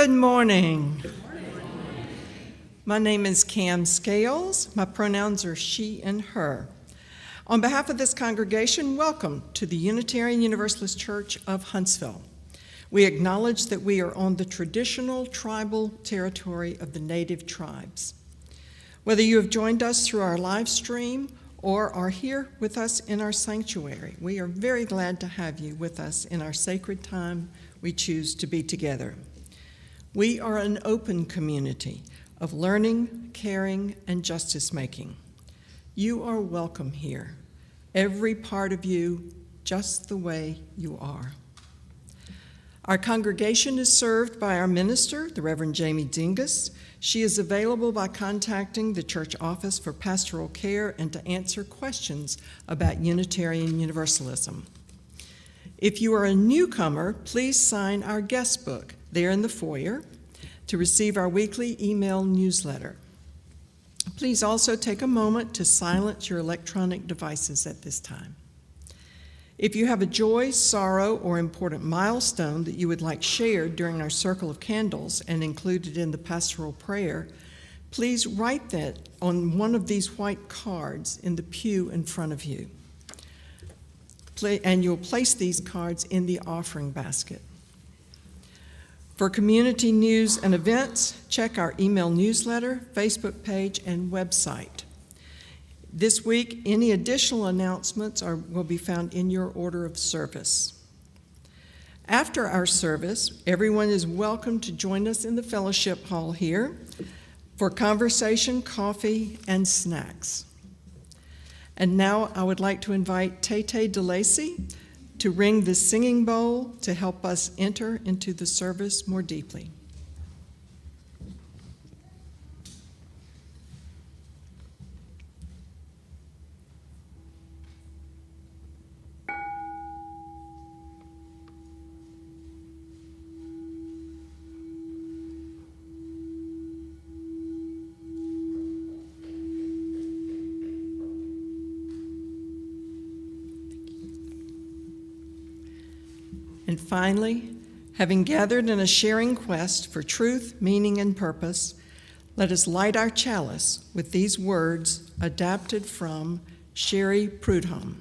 Good morning. My name is Cam Scales. My pronouns are she and her. On behalf of this congregation, welcome to the Unitarian Universalist Church of Huntsville. We acknowledge that we are on the traditional tribal territory of the native tribes. Whether you have joined us through our live stream or are here with us in our sanctuary, we are very glad to have you with us in our sacred time we choose to be together. We are an open community of learning, caring, and justice-making. You are welcome here, every part of you, just the way you are. Our congregation is served by our minister, the Reverend Jamie Dingus. She is available by contacting the church office for pastoral care and to answer questions about Unitarian Universalism. If you are a newcomer, please sign our guest book there in the foyer to receive our weekly email newsletter. Please also take a moment to silence your electronic devices at this time. If you have a joy, sorrow, or important milestone that you would like shared during our circle of candles and included in the pastoral prayer, please write that on one of these white cards in the pew in front of you. And you'll place these cards in the offering basket. For community news and events, check our email newsletter, Facebook page, and website. This week, any additional announcements will be found in your order of service. After our service, everyone is welcome to join us in the fellowship hall here for conversation, coffee, and snacks. And now I would like to invite Tay-Tay DeLacy to ring the singing bowl to help us enter into the service more deeply. And finally, having gathered in a sharing quest for truth, meaning, and purpose, let us light our chalice with these words adapted from Sherry Prudhomme.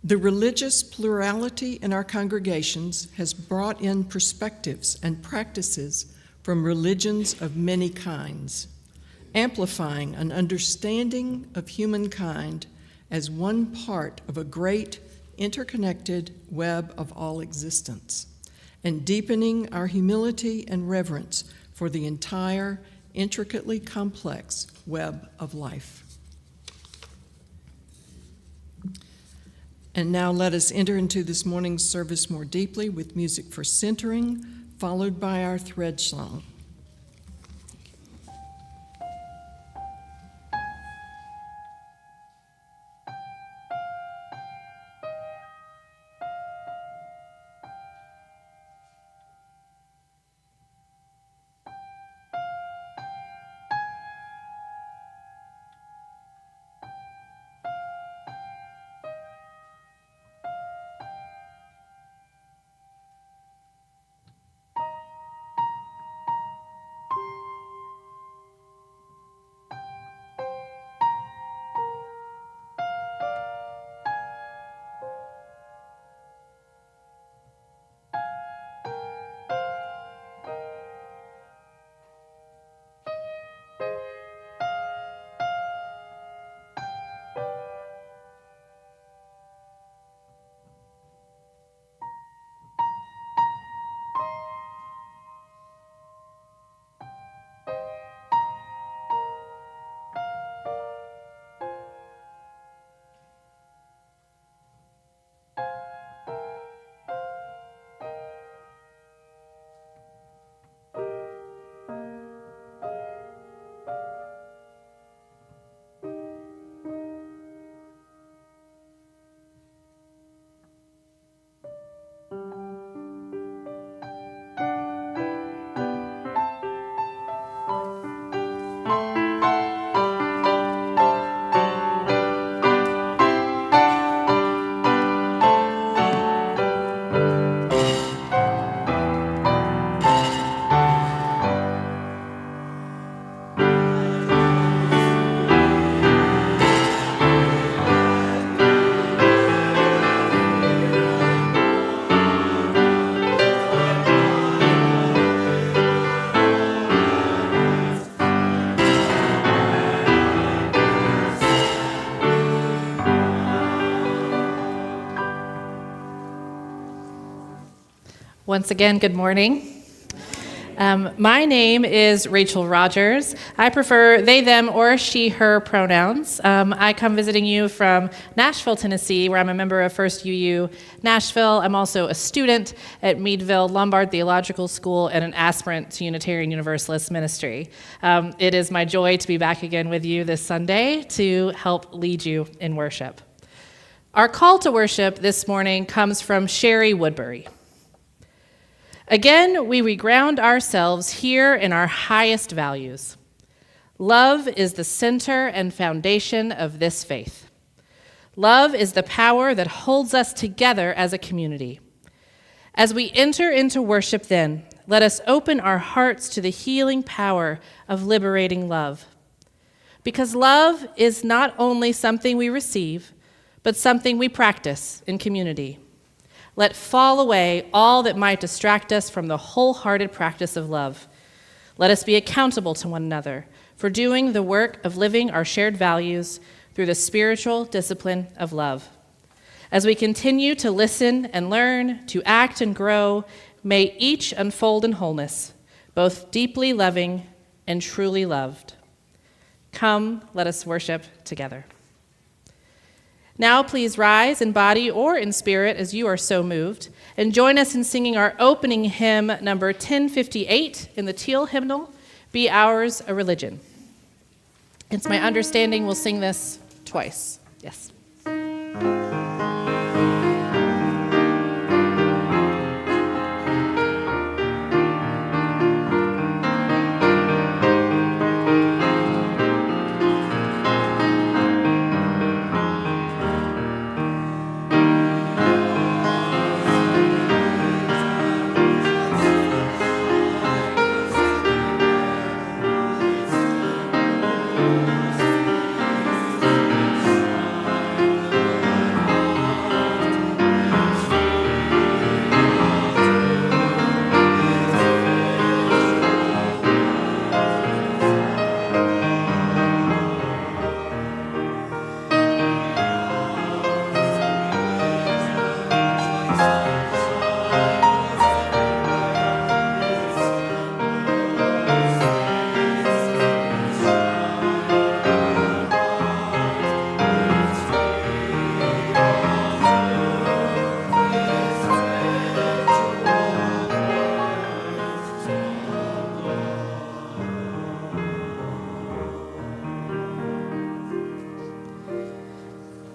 The religious plurality in our congregations has brought in perspectives and practices from religions of many kinds, amplifying an understanding of humankind as one part of a great interconnected web of all existence, and deepening our humility and reverence for the entire intricately complex web of life. And now let us enter into this morning's service more deeply with music for centering, followed by our thread song. Once again, good morning. My name is Rachel Rogers. I prefer they, them, or she, her pronouns. I come visiting you from Nashville, Tennessee, where I'm a member of First UU Nashville. I'm also a student at Meadville Lombard Theological School and an aspirant to Unitarian Universalist ministry. It is my joy to be back again with you this Sunday to help lead you in worship. Our call to worship this morning comes from Sherry Woodbury. Again, we reground ourselves here in our highest values. Love is the center and foundation of this faith. Love is the power that holds us together as a community. As we enter into worship then, let us open our hearts to the healing power of liberating love. Because love is not only something we receive, but something we practice in community. Let fall away all that might distract us from the wholehearted practice of love. Let us be accountable to one another for doing the work of living our shared values through the spiritual discipline of love. As we continue to listen and learn, to act and grow, may each unfold in wholeness, both deeply loving and truly loved. Come, let us worship together. Now please rise in body or in spirit as you are so moved, and join us in singing our opening hymn, number 1058, in the Teal hymnal, Be Ours a Religion. It's my understanding we'll sing this twice. Yes.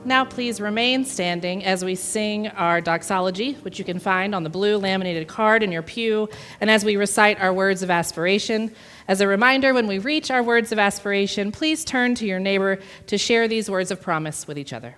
Now please remain standing as we sing our doxology, which you can find on the blue laminated card in your pew, and as we recite our words of aspiration. As a reminder, when we reach our words of aspiration, please turn to your neighbor to share these words of promise with each other.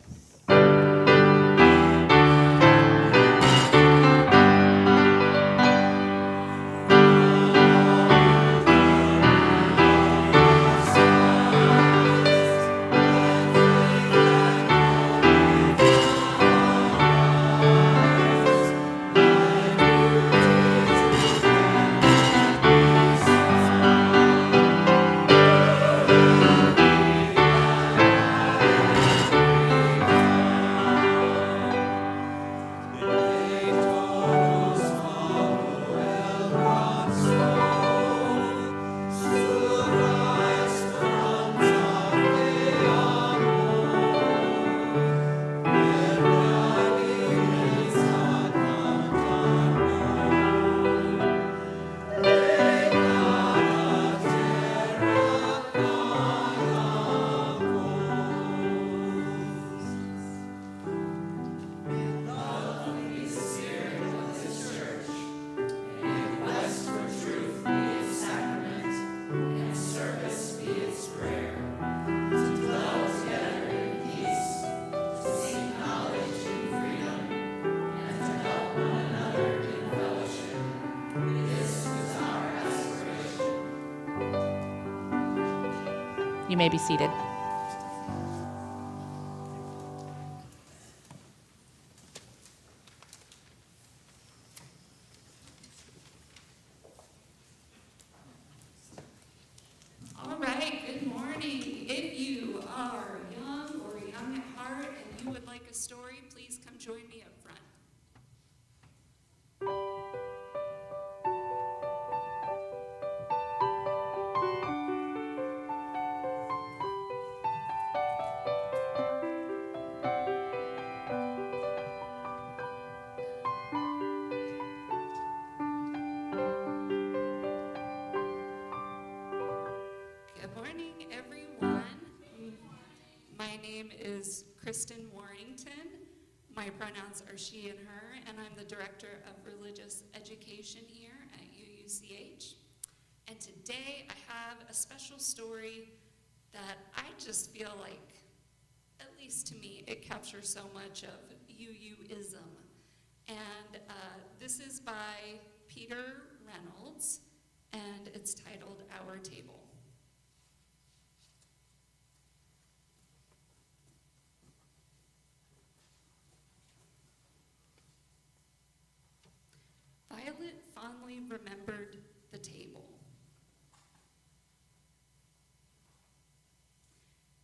You may be seated. All right, good morning. If you are young or young at heart and you would like a story, please come join me up front. name is Kristen Warrington. My pronouns are she and her, and I'm the Director of Religious Education here at UUCH. And today I have a special story that I just feel like, at least to me, it captures so much of UUism. And this is by Peter Reynolds, and it's titled Our Table. Violet fondly remembered the table.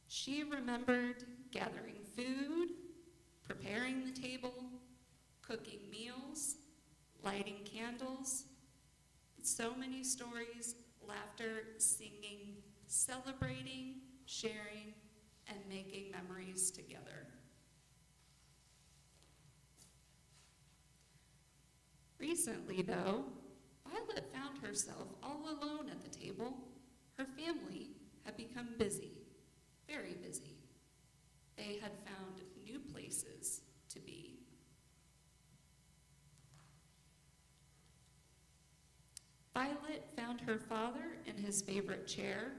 She remembered gathering food, preparing the table, cooking meals, lighting candles, so many stories, laughter, singing, celebrating, sharing, and making memories together. Recently, though, Violet found herself all alone at the table. Her family had become busy, very busy. They had found new places to be. Violet found her father in his favorite chair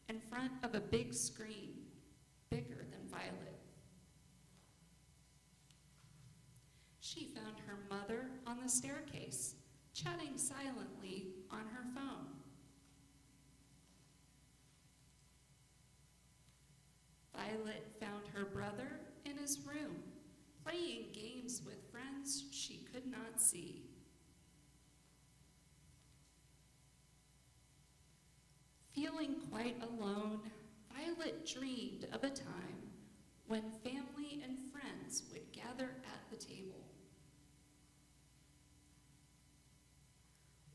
in front of a big screen, bigger than Violet. She found her mother on the staircase, chatting silently on her phone. Violet found her brother in his room, playing games with friends she could not see. Feeling quite alone, Violet dreamed of a time when family and friends would gather at the table.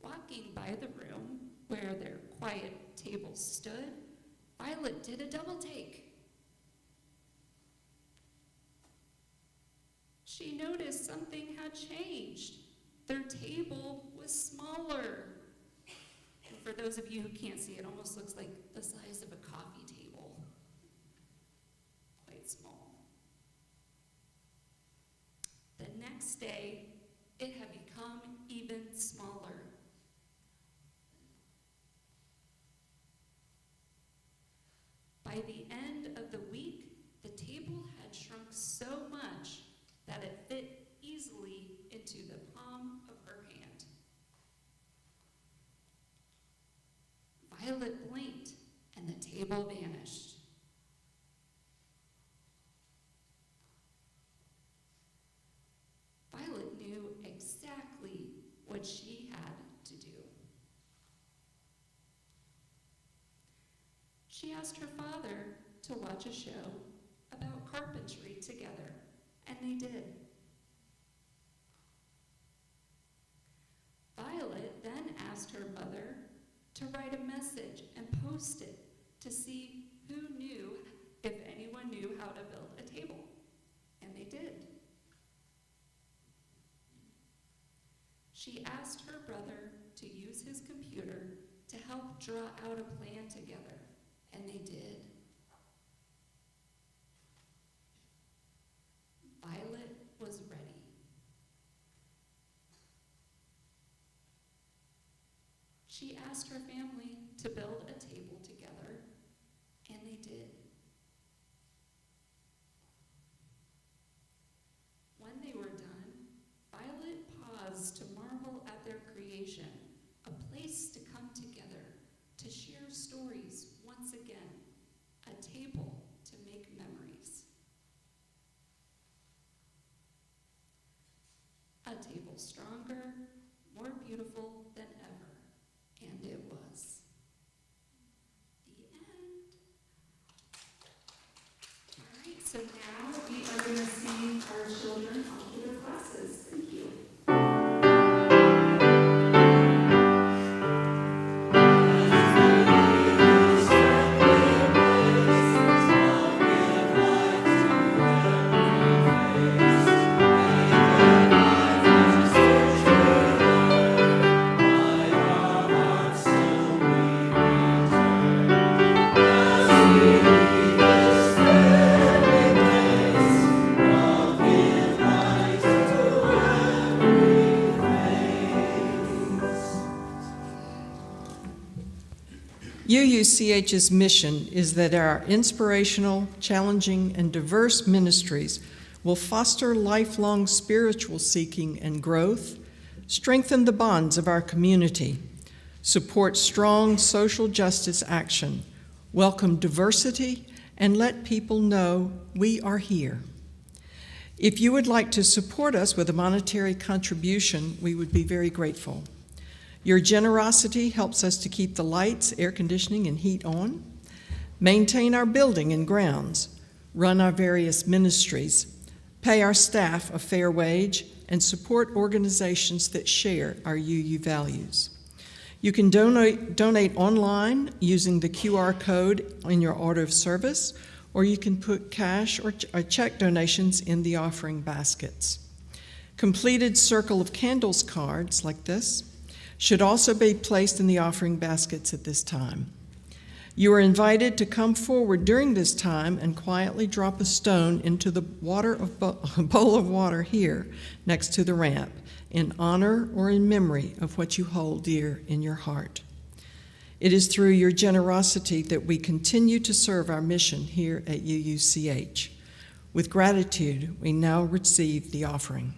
Walking by the room where their quiet tables stood, Violet did a double take. She noticed something had changed. Their table was smaller. And for those of you who can't see, it almost looks like the size of a coffee table. Quite small. The next day, it had become even smaller. By the end of the week, the table had shrunk so much that it fit easily into the palm of her hand. Violet blinked, and the table vanished. Violet knew exactly what she had to do. She asked her father to watch a show about carpentry together, and they did. Violet then asked her mother to write a message and post it to see who knew, if anyone knew how to build a table, and they did. She asked her brother to use his computer to help draw out a plan together, and they did. Violet was ready. She asked her family to build a table together, and they did. When they were done, Violet paused to marvel at their creation, a place to come together, to share stories once again, a table to make memories. A table stronger, more beautiful than ever, and it was. The end. All right, so now we are going to see our children off to their classes. Thank you. UUCH's mission is that our inspirational, challenging, and diverse ministries will foster lifelong spiritual seeking and growth, strengthen the bonds of our community, support strong social justice action, welcome diversity, and let people know we are here. If you would like to support us with a monetary contribution, we would be very grateful. Your generosity helps us to keep the lights, air conditioning, and heat on, maintain our building and grounds, run our various ministries, pay our staff a fair wage, and support organizations that share our UU values. You can donate online using the QR code in your order of service, or you can put cash or check donations in the offering baskets. Completed Circle of Candles cards like this should also be placed in the offering baskets at this time. You are invited to come forward during this time and quietly drop a stone into the bowl of water here next to the ramp in honor or in memory of what you hold dear in your heart. It is through your generosity that we continue to serve our mission here at UUCH. With gratitude, we now receive the offering.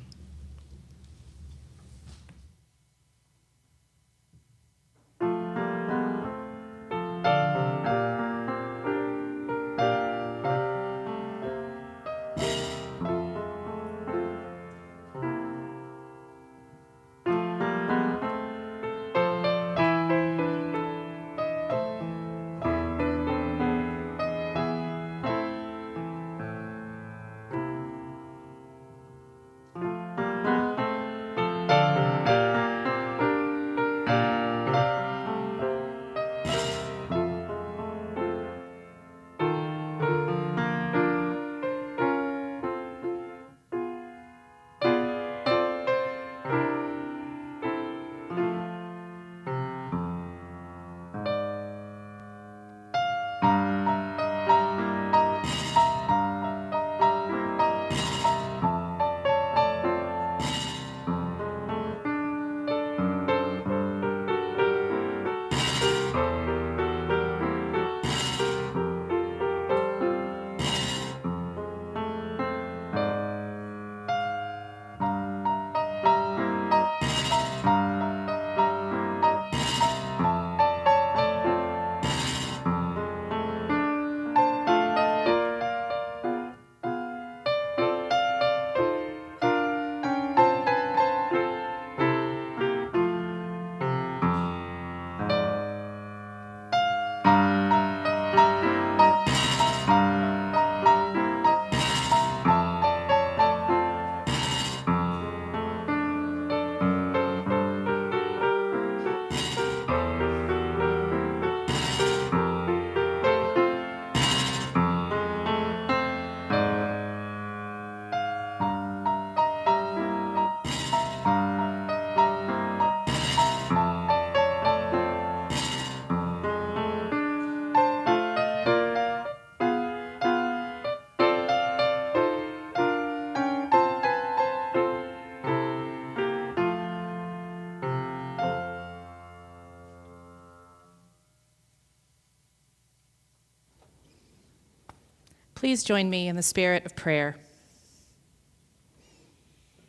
Please join me in the spirit of prayer.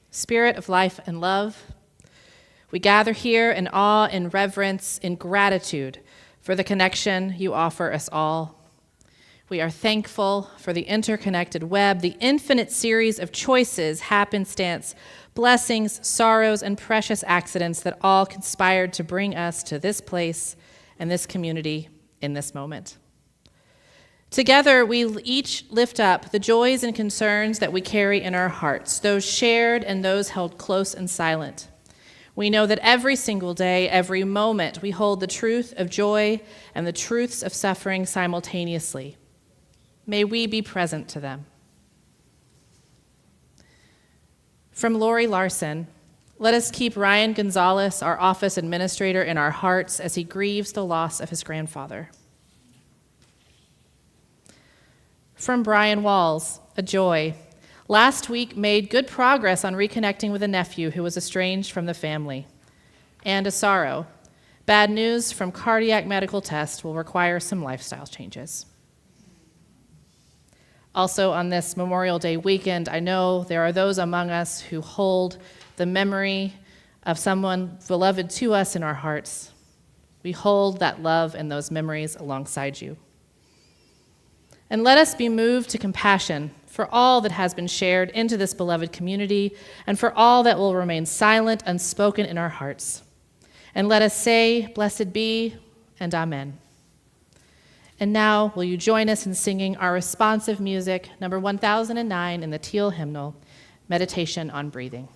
Spirit of life and love, we gather here in awe, in reverence, in gratitude for the connection you offer us all. We are thankful for the interconnected web, the infinite series of choices, happenstance, blessings, sorrows, and precious accidents that all conspired to bring us to this place and this community in this moment. Together, we each lift up the joys and concerns that we carry in our hearts, those shared and those held close and silent. We know that every single day, every moment, we hold the truth of joy and the truths of suffering simultaneously. May we be present to them. From Lori Larson, let us keep Ryan Gonzalez, our office administrator, in our hearts as he grieves the loss of his grandfather. From Brian Walls, a joy. Last week made good progress on reconnecting with a nephew who was estranged from the family. And a sorrow. Bad news from cardiac medical test will require some lifestyle changes. Also, on this Memorial Day weekend, I know there are those among us who hold the memory of someone beloved to us in our hearts. We hold that love and those memories alongside you. And let us be moved to compassion for all that has been shared into this beloved community and for all that will remain silent, unspoken in our hearts. And let us say, blessed be, and amen. And now, will you join us in singing our responsive music, number 1009 in the Teal hymnal, Meditation on Breathing.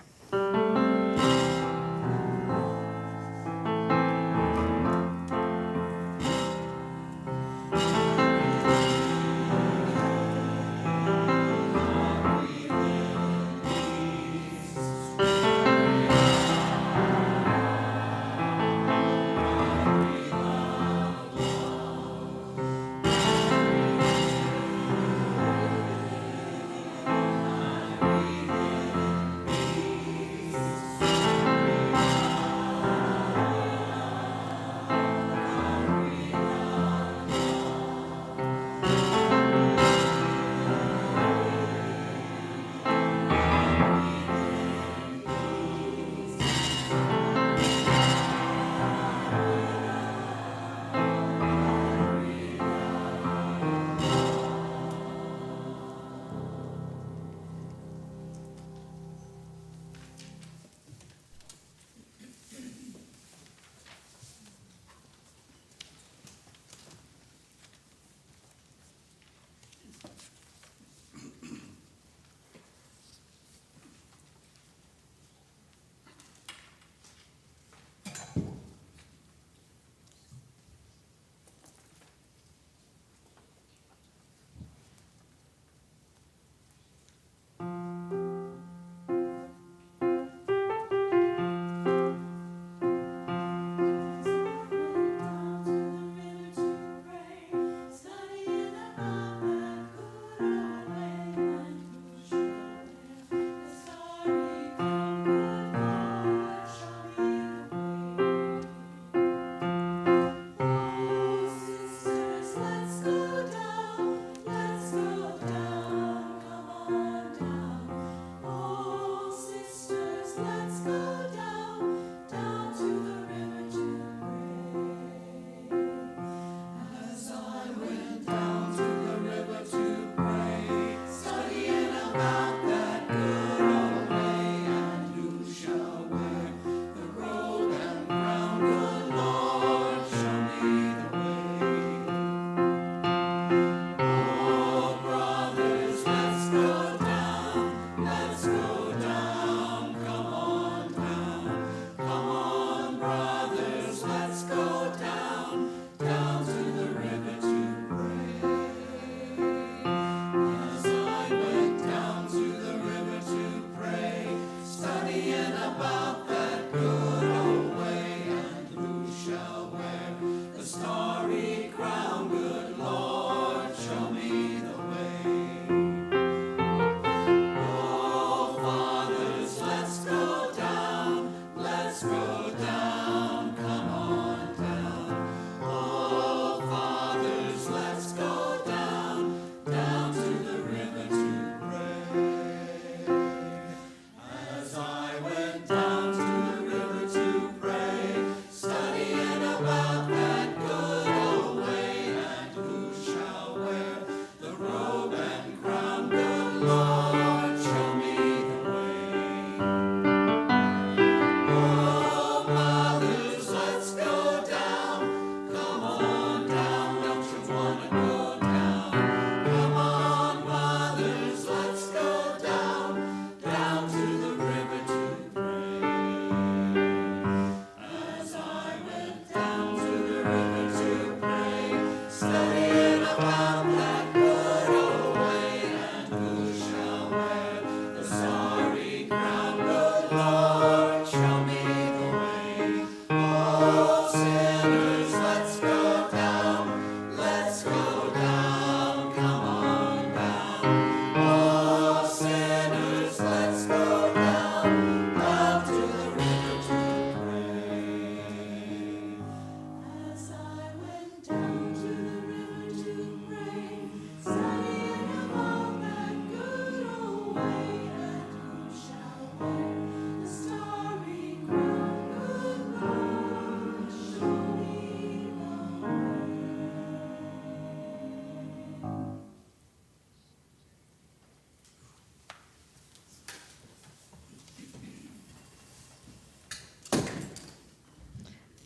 Down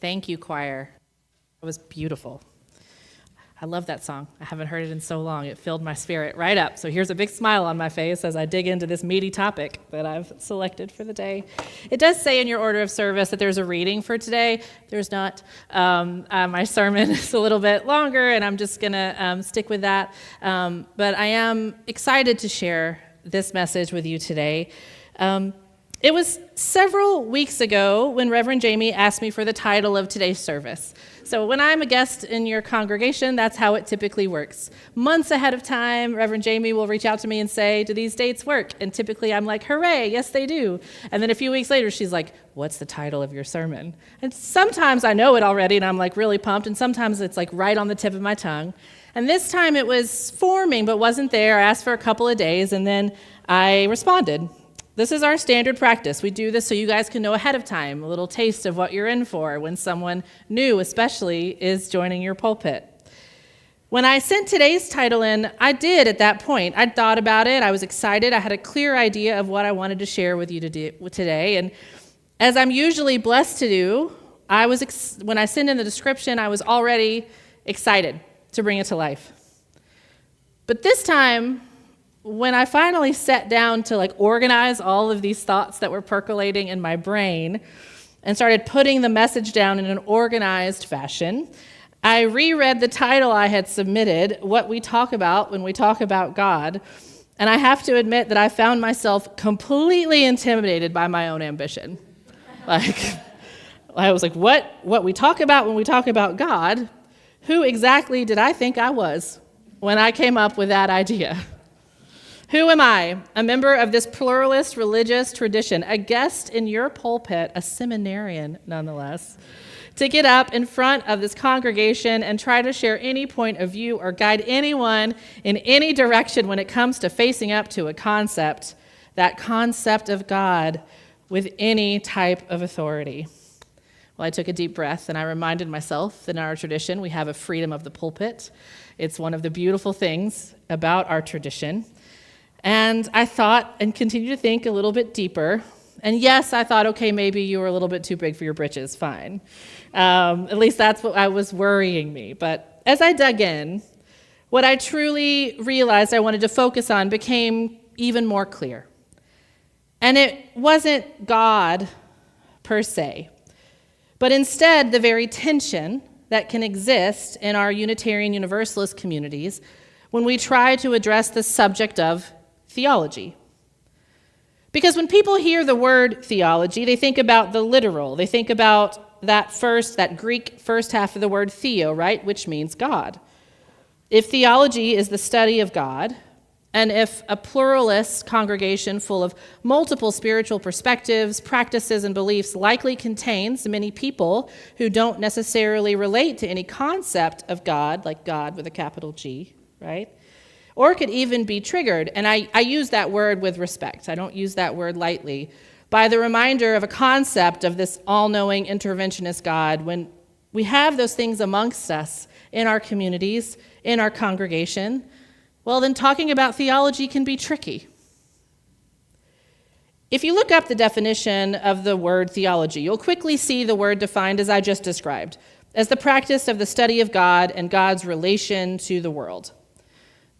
Thank you, choir. It was beautiful. I love that song. I haven't heard it in so long. It filled my spirit right up. So here's a big smile on my face as I dig into this meaty topic that I've selected for the day. It does say in your order of service that there's a reading for today. There's not. My sermon is a little bit longer, and I'm just going to stick with that. But I am excited to share this message with you today. It was several weeks ago when Reverend Jamie asked me for the title of today's service. So when I'm a guest in your congregation, that's how it typically works. Months ahead of time, Reverend Jamie will reach out to me and say, do these dates work? And typically I'm like, hooray, yes they do. And then a few weeks later, she's like, what's the title of your sermon? And sometimes I know it already and I'm like really pumped, and sometimes it's like right on the tip of my tongue. And this time it was forming but wasn't there. I asked for a couple of days and then I responded. This is our standard practice. We do this so you guys can know ahead of time, a little taste of what you're in for when someone new, especially, is joining your pulpit. When I sent today's title in, I did at that point. I'd thought about it. I was excited. I had a clear idea of what I wanted to share with you today. And as I'm usually blessed to do, when I sent in the description, I was already excited to bring it to life. But this time, when I finally sat down to organize all of these thoughts that were percolating in my brain and started putting the message down in an organized fashion, I reread the title I had submitted, What We Talk About When We Talk About God, and I have to admit that I found myself completely intimidated by my own ambition. I was like, what we talk about when we talk about God? Who exactly did I think I was when I came up with that idea? Who am I? A member of this pluralist religious tradition, a guest in your pulpit, a seminarian nonetheless, to get up in front of this congregation and try to share any point of view or guide anyone in any direction when it comes to facing up to a concept, that concept of God, with any type of authority. Well, I took a deep breath and I reminded myself that in our tradition we have a freedom of the pulpit. It's one of the beautiful things about our tradition. And I thought and continue to think a little bit deeper. And yes, I thought, okay, maybe you were a little bit too big for your britches, fine. At least that's what I was worrying me. But as I dug in, what I truly realized I wanted to focus on became even more clear. And it wasn't God per se, but instead the very tension that can exist in our Unitarian Universalist communities when we try to address the subject of theology. Because when people hear the word theology, they think about the literal. They think about that Greek first half of the word theo, right, which means God. If theology is the study of God, and if a pluralist congregation full of multiple spiritual perspectives, practices, and beliefs likely contains many people who don't necessarily relate to any concept of God, like God with a capital G, right? Or could even be triggered, and I use that word with respect, I don't use that word lightly, by the reminder of a concept of this all-knowing interventionist God. When we have those things amongst us in our communities, in our congregation, well, then talking about theology can be tricky. If you look up the definition of the word theology, you'll quickly see the word defined as I just described, as the practice of the study of God and God's relation to the world.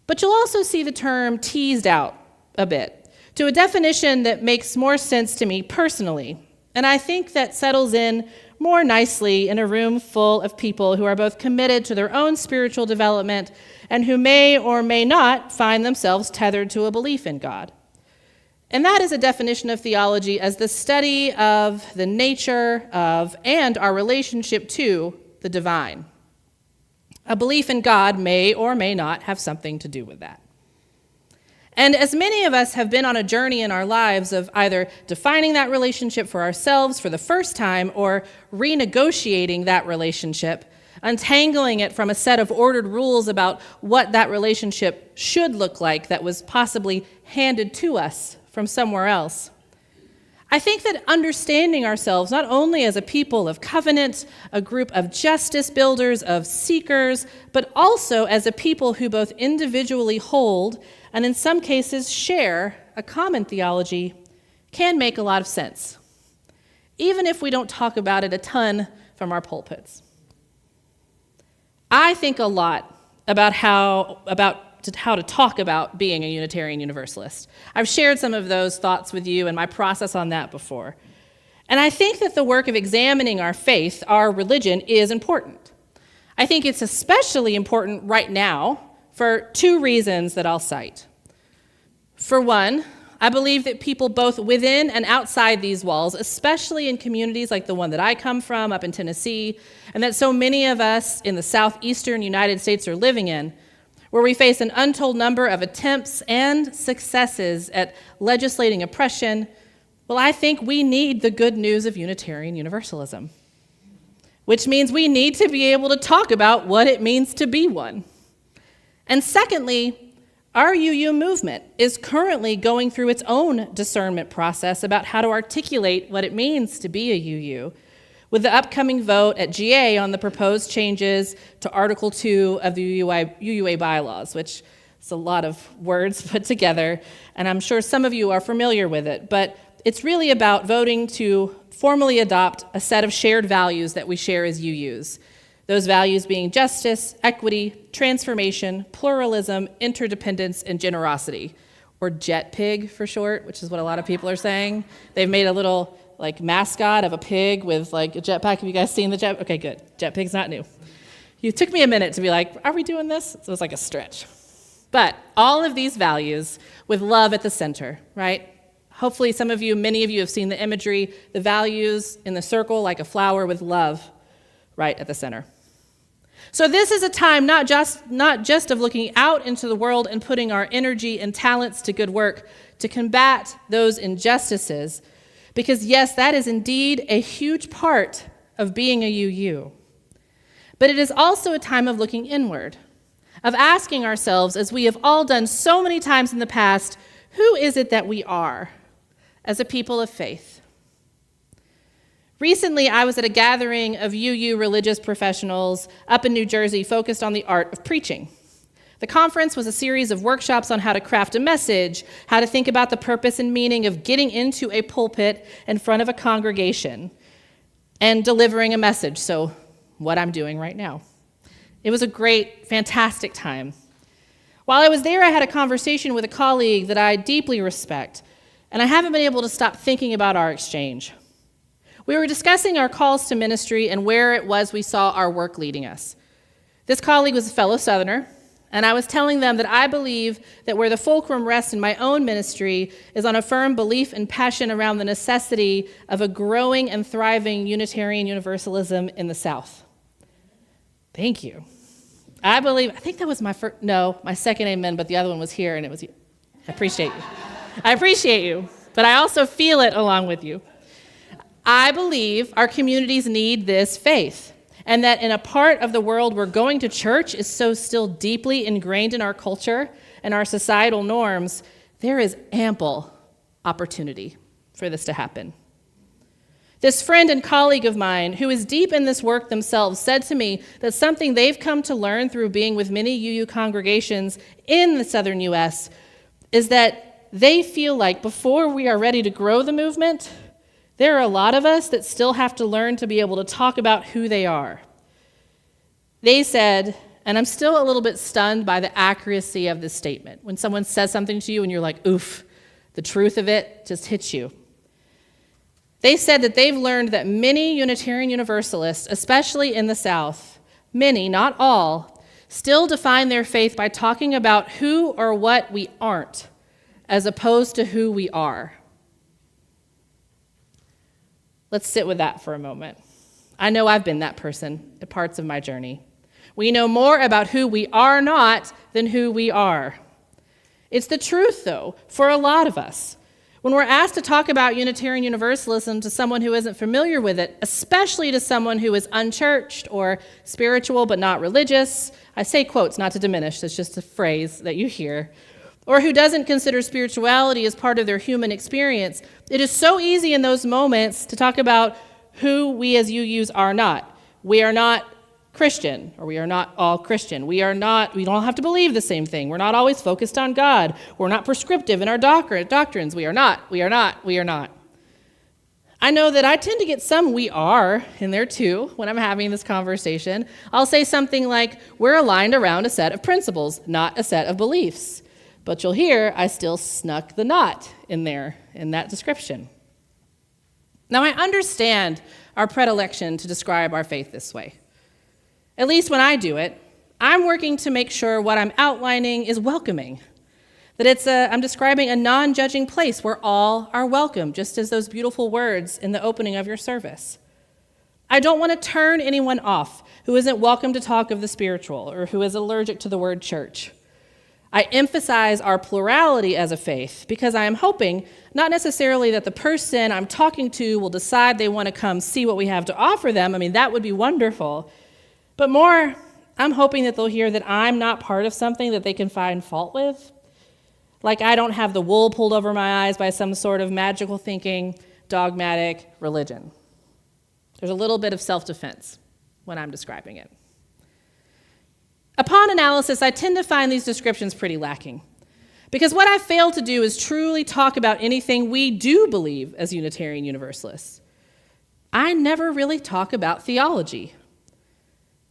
But you'll also see the term teased out a bit to a definition that makes more sense to me personally, and I think that settles in more nicely in a room full of people who are both committed to their own spiritual development and who may or may not find themselves tethered to a belief in God. And that is a definition of theology as the study of the nature of and our relationship to the divine. A belief in God may or may not have something to do with that. And as many of us have been on a journey in our lives of either defining that relationship for ourselves for the first time or renegotiating that relationship, untangling it from a set of ordered rules about what that relationship should look like that was possibly handed to us from somewhere else. I think that understanding ourselves not only as a people of covenant, a group of justice builders, of seekers, but also as a people who both individually hold and in some cases share a common theology can make a lot of sense, even if we don't talk about it a ton from our pulpits. I think a lot about how to talk about being a Unitarian Universalist. I've shared some of those thoughts with you and my process on that before. And I think that the work of examining our faith, our religion, is important. I think it's especially important right now for two reasons that I'll cite. For one, I believe that people both within and outside these walls, especially in communities like the one that I come from up in Tennessee, and that so many of us in the southeastern United States are living in, where we face an untold number of attempts and successes at legislating oppression, well, I think we need the good news of Unitarian Universalism, which means we need to be able to talk about what it means to be one. And secondly, our UU movement is currently going through its own discernment process about how to articulate what it means to be a UU, with the upcoming vote at GA on the proposed changes to Article 2 of the UUA bylaws, which is a lot of words put together, and I'm sure some of you are familiar with it, but it's really about voting to formally adopt a set of shared values that we share as UUs. Those values being justice, equity, transformation, pluralism, interdependence, and generosity, or JETPIG for short, which is what a lot of people are saying. They've made a little mascot of a pig with a jetpack. Have you guys seen the jet? Okay, good. JETPIG's not new. It took me a minute to be like, are we doing this? So it was like a stretch. But all of these values with love at the center, right? Hopefully many of you have seen the imagery, the values in the circle like a flower with love right at the center. So this is a time not just of looking out into the world and putting our energy and talents to good work to combat those injustices, because yes, that is indeed a huge part of being a UU. But it is also a time of looking inward, of asking ourselves, as we have all done so many times in the past, who is it that we are as a people of faith? Recently, I was at a gathering of UU religious professionals up in New Jersey focused on the art of preaching. The conference was a series of workshops on how to craft a message, how to think about the purpose and meaning of getting into a pulpit in front of a congregation and delivering a message, so what I'm doing right now. It was a great, fantastic time. While I was there, I had a conversation with a colleague that I deeply respect, and I haven't been able to stop thinking about our exchange. We were discussing our calls to ministry and where it was we saw our work leading us. This colleague was a fellow Southerner, and I was telling them that I believe that where the fulcrum rests in my own ministry is on a firm belief and passion around the necessity of a growing and thriving Unitarian Universalism in the South. Thank you. I think that was my second amen, but the other one was here, and it was you. I appreciate you. I appreciate you, but I also feel it along with you. I believe our communities need this faith, and that in a part of the world where going to church is so still deeply ingrained in our culture and our societal norms, there is ample opportunity for this to happen. This friend and colleague of mine, who is deep in this work themselves, said to me that something they've come to learn through being with many UU congregations in the southern U.S. is that they feel like before we are ready to grow the movement, there are a lot of us that still have to learn to be able to talk about who they are. They said, and I'm still a little bit stunned by the accuracy of this statement, when someone says something to you and you're like, oof, the truth of it just hits you. They said that they've learned that many Unitarian Universalists, especially in the South, many, not all, still define their faith by talking about who or what we aren't, as opposed to who we are. Let's sit with that for a moment. I know I've been that person at parts of my journey. We know more about who we are not than who we are. It's the truth, though, for a lot of us. When we're asked to talk about Unitarian Universalism to someone who isn't familiar with it, especially to someone who is unchurched or spiritual but not religious, I say quotes not to diminish, it's just a phrase that you hear. or who doesn't consider spirituality as part of their human experience, it is so easy in those moments to talk about who we as UUs are not. We are not Christian, or we are not all Christian. We don't have to believe the same thing. We're not always focused on God. We're not prescriptive in our doctrines. We are not. I know that I tend to get some "we are" in there too when I'm having this conversation. I'll say something like, we're aligned around a set of principles, not a set of beliefs. But you'll hear I still snuck the "not" in there, in that description. Now, I understand our predilection to describe our faith this way. At least when I do it, I'm working to make sure what I'm outlining is welcoming, that I'm describing a non-judging place where all are welcome, just as those beautiful words in the opening of your service. I don't want to turn anyone off who isn't welcome to talk of the spiritual or who is allergic to the word church. I emphasize our plurality as a faith because I am hoping not necessarily that the person I'm talking to will decide they want to come see what we have to offer them. I mean, that would be wonderful. But more, I'm hoping that they'll hear that I'm not part of something that they can find fault with. Like I don't have the wool pulled over my eyes by some sort of magical thinking, dogmatic religion. There's a little bit of self-defense when I'm describing it. Upon analysis, I tend to find these descriptions pretty lacking. Because what I've failed to do is truly talk about anything we do believe as Unitarian Universalists. I never really talk about theology.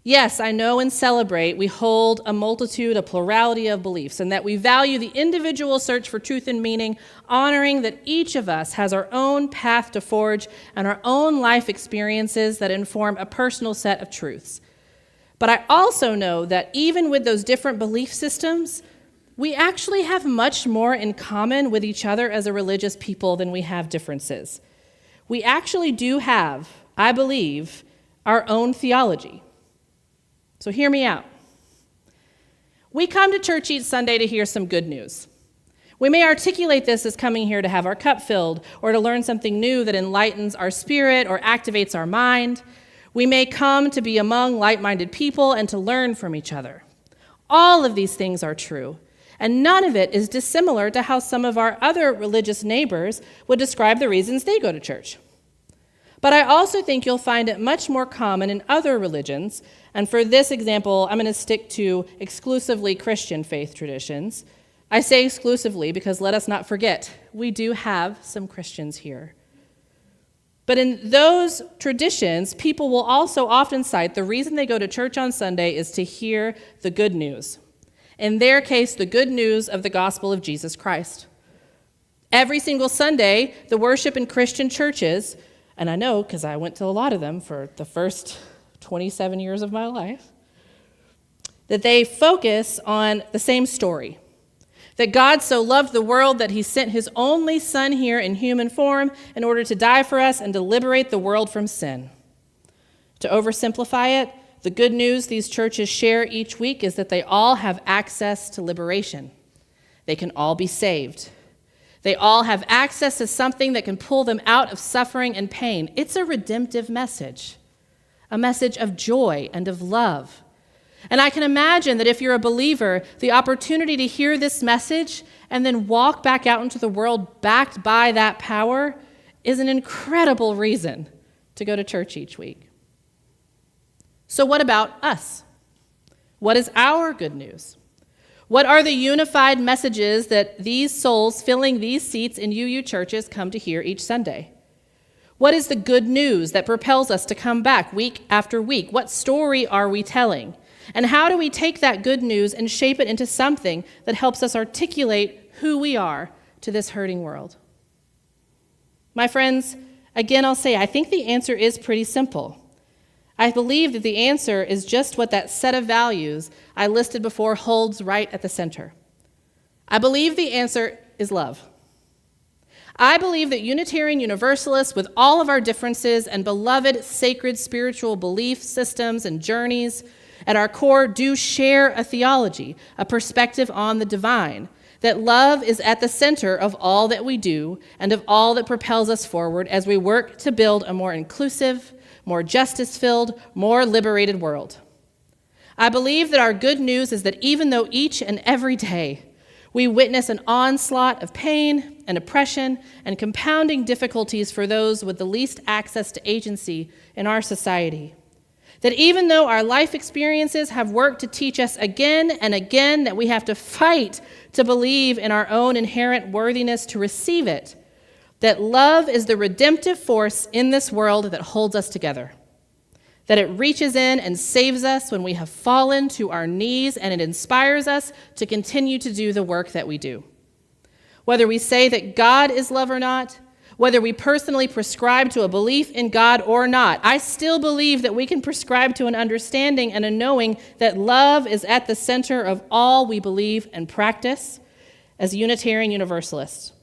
Yes, I know and celebrate we hold a multitude, a plurality of beliefs, and that we value the individual search for truth and meaning, honoring that each of us has our own path to forge and our own life experiences that inform a personal set of truths. But I also know that even with those different belief systems, we actually have much more in common with each other as a religious people than we have differences. We actually do have, I believe, our own theology. So hear me out. We come to church each Sunday to hear some good news. We may articulate this as coming here to have our cup filled or to learn something new that enlightens our spirit or activates our mind. We may come to be among like-minded people and to learn from each other. All of these things are true, and none of it is dissimilar to how some of our other religious neighbors would describe the reasons they go to church. But I also think you'll find it much more common in other religions, and for this example, I'm going to stick to exclusively Christian faith traditions. I say exclusively because let us not forget, we do have some Christians here. But in those traditions, people will also often cite the reason they go to church on Sunday is to hear the good news. In their case, the good news of the gospel of Jesus Christ. Every single Sunday, the worship in Christian churches, and I know because I went to a lot of them for the first 27 years of my life, that they focus on the same story. That God so loved the world that he sent his only son here in human form in order to die for us and to liberate the world from sin. To oversimplify it, the good news these churches share each week is that they all have access to liberation. They can all be saved. They all have access to something that can pull them out of suffering and pain. It's a redemptive message, a message of joy and of love. And I can imagine that if you're a believer, the opportunity to hear this message and then walk back out into the world backed by that power is an incredible reason to go to church each week. So what about us? What is our good news? What are the unified messages that these souls filling these seats in UU churches come to hear each Sunday? What is the good news that propels us to come back week after week? What story are we telling? And how do we take that good news and shape it into something that helps us articulate who we are to this hurting world? My friends, again, I'll say, I think the answer is pretty simple. I believe that the answer is just what that set of values I listed before holds right at the center. I believe the answer is love. I believe that Unitarian Universalists, with all of our differences and beloved sacred spiritual belief systems and journeys, at our core do share a theology, a perspective on the divine, that love is at the center of all that we do and of all that propels us forward as we work to build a more inclusive, more justice-filled, more liberated world. I believe that our good news is that even though each and every day We witness an onslaught of pain and oppression and compounding difficulties for those with the least access to agency in our society. That even though our life experiences have worked to teach us again and again that we have to fight to believe in our own inherent worthiness to receive it, that love is the redemptive force in this world that holds us together. That it reaches in and saves us when we have fallen to our knees, and it inspires us to continue to do the work that we do. Whether we say that God is love or not, whether we personally prescribe to a belief in God or not, I still believe that we can prescribe to an understanding and a knowing that love is at the center of all we believe and practice as Unitarian Universalists.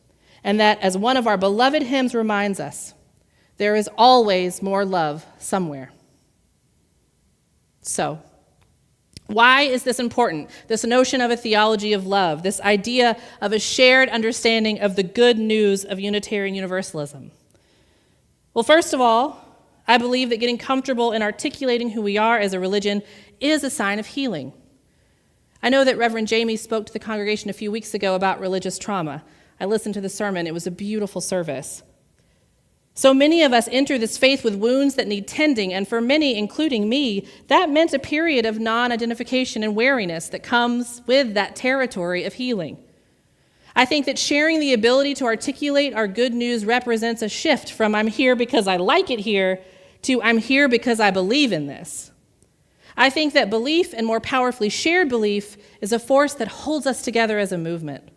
And that, as one of our beloved hymns reminds us, there is always more love somewhere. So, why is this important? This notion of a theology of love, this idea of a shared understanding of the good news of Unitarian Universalism. Well, first of all, I believe that getting comfortable in articulating who we are as a religion is a sign of healing. I know that Reverend Jamie spoke to the congregation a few weeks ago about religious trauma. I listened to the sermon. It was a beautiful service. So many of us enter this faith with wounds that need tending, and for many, including me, that meant a period of non-identification and wariness that comes with that territory of healing. I think that sharing the ability to articulate our good news represents a shift from I'm here because I like it here to I'm here because I believe in this. I think that belief, and more powerfully shared belief, is a force that holds us together as a movement.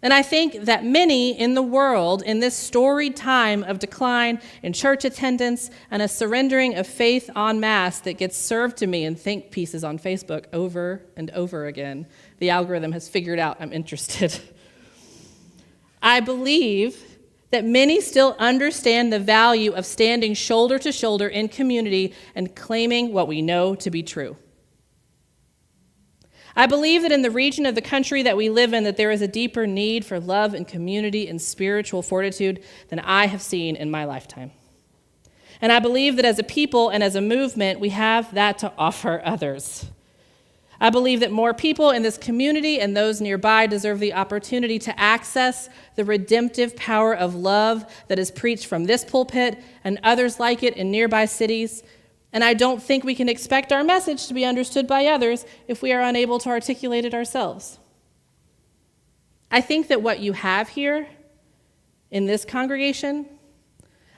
And I think that many in the world, in this storied time of decline in church attendance and a surrendering of faith en masse that gets served to me in think pieces on Facebook over and over again, the algorithm has figured out I'm interested. I believe that many still understand the value of standing shoulder to shoulder in community and claiming what we know to be true. I believe that in the region of the country that we live in, that there is a deeper need for love and community and spiritual fortitude than I have seen in my lifetime. And I believe that as a people and as a movement, we have that to offer others. I believe that more people in this community and those nearby deserve the opportunity to access the redemptive power of love that is preached from this pulpit and others like it in nearby cities. And I don't think we can expect our message to be understood by others if we are unable to articulate it ourselves. I think that what you have here in this congregation,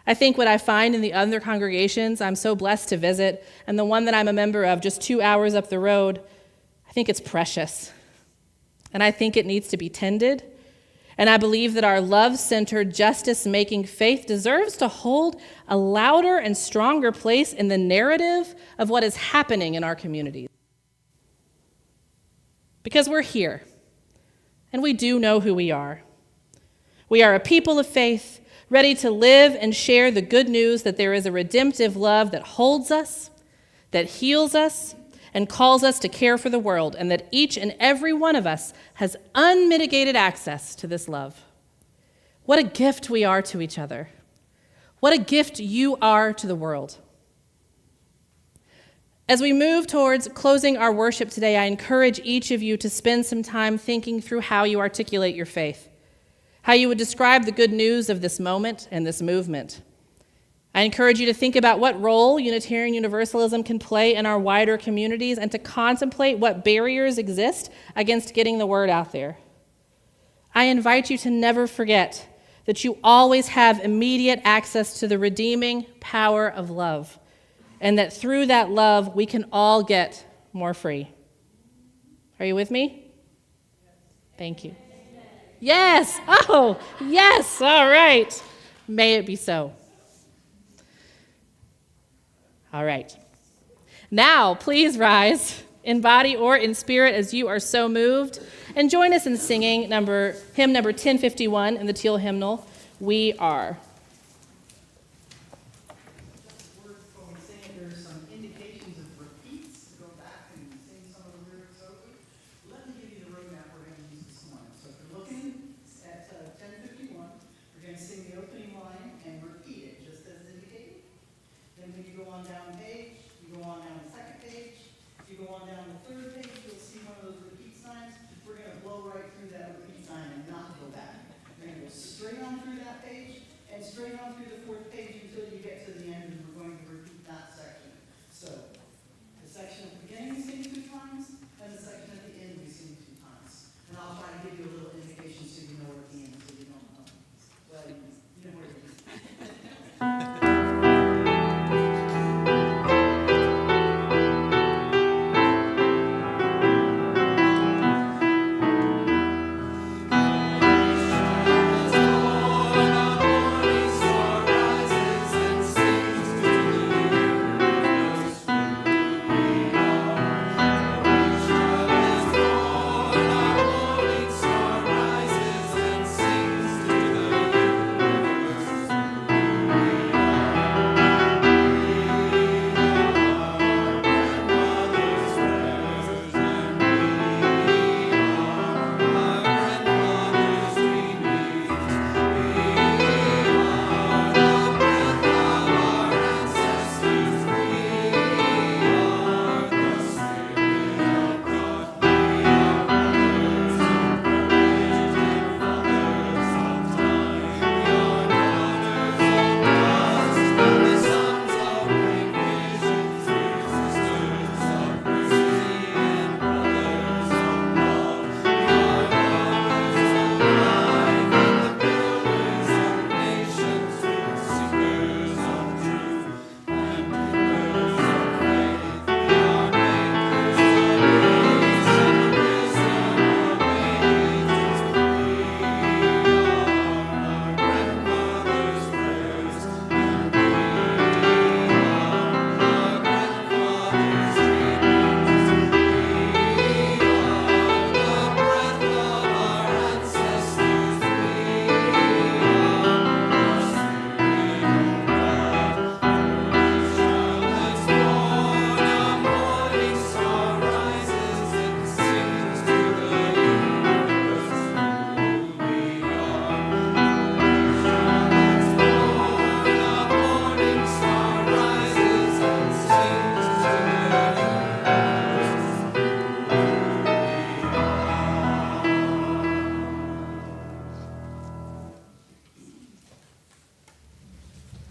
I think what I find in the other congregations I'm so blessed to visit, and the one that I'm a member of just 2 hours up the road, I think it's precious. And I think it needs to be tended. And I believe that our love-centered, justice-making faith deserves to hold a louder and stronger place in the narrative of what is happening in our communities. Because we're here, and we do know who we are. We are a people of faith, ready to live and share the good news that there is a redemptive love that holds us, that heals us, and calls us to care for the world, and that each and every one of us has unmitigated access to this love. What a gift we are to each other. What a gift you are to the world. As we move towards closing our worship today, I encourage each of you to spend some time thinking through how you articulate your faith, how you would describe the good news of this moment and this movement. I encourage you to think about what role Unitarian Universalism can play in our wider communities and to contemplate what barriers exist against getting the word out there. I invite you to never forget that you always have immediate access to the redeeming power of love, and that through that love, we can all get more free. Are you with me? Thank you. Yes. Oh, yes. All right. May it be so. All right. Now, please rise in body or in spirit as you are so moved, and join us in singing hymn number 1051 in the teal hymnal, We Are. Go on down the third page, you'll see one of those repeat signs. We're going to blow right through that repeat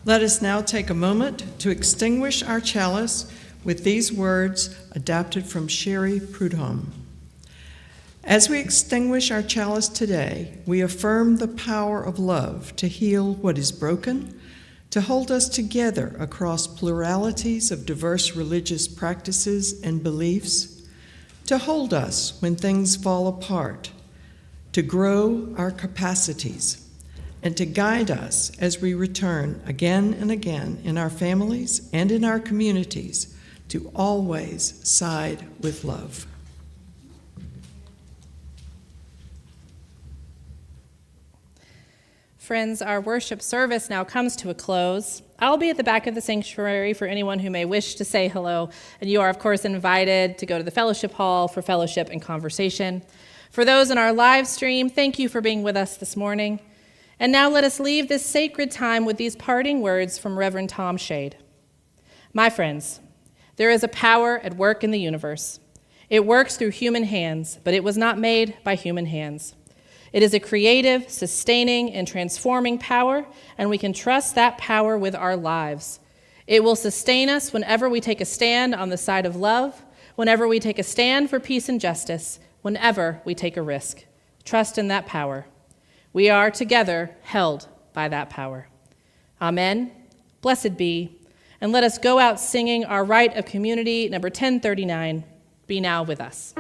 Let us now take a moment to extinguish our chalice with these words adapted from Sherry Prudhomme. As we extinguish our chalice today, we affirm the power of love to heal what is broken, to hold us together across pluralities of diverse religious practices and beliefs, to hold us when things fall apart, to grow our capacities, and to guide us as we return again and again in our families and in our communities to always side with love. Friends, our worship service now comes to a close. I'll be at the back of the sanctuary for anyone who may wish to say hello, and you are, of course, invited to go to the fellowship hall for fellowship and conversation. For those in our live stream, thank you for being with us this morning. And now let us leave this sacred time with these parting words from Reverend Tom Shade. My friends, there is a power at work in the universe. It works through human hands, but it was not made by human hands. It is a creative, sustaining, and transforming power, and we can trust that power with our lives. It will sustain us whenever we take a stand on the side of love, whenever we take a stand for peace and justice, whenever we take a risk. Trust in that power. We are together held by that power. Amen. Blessed be. And let us go out singing our rite of community, number 1039, Be Now With Us.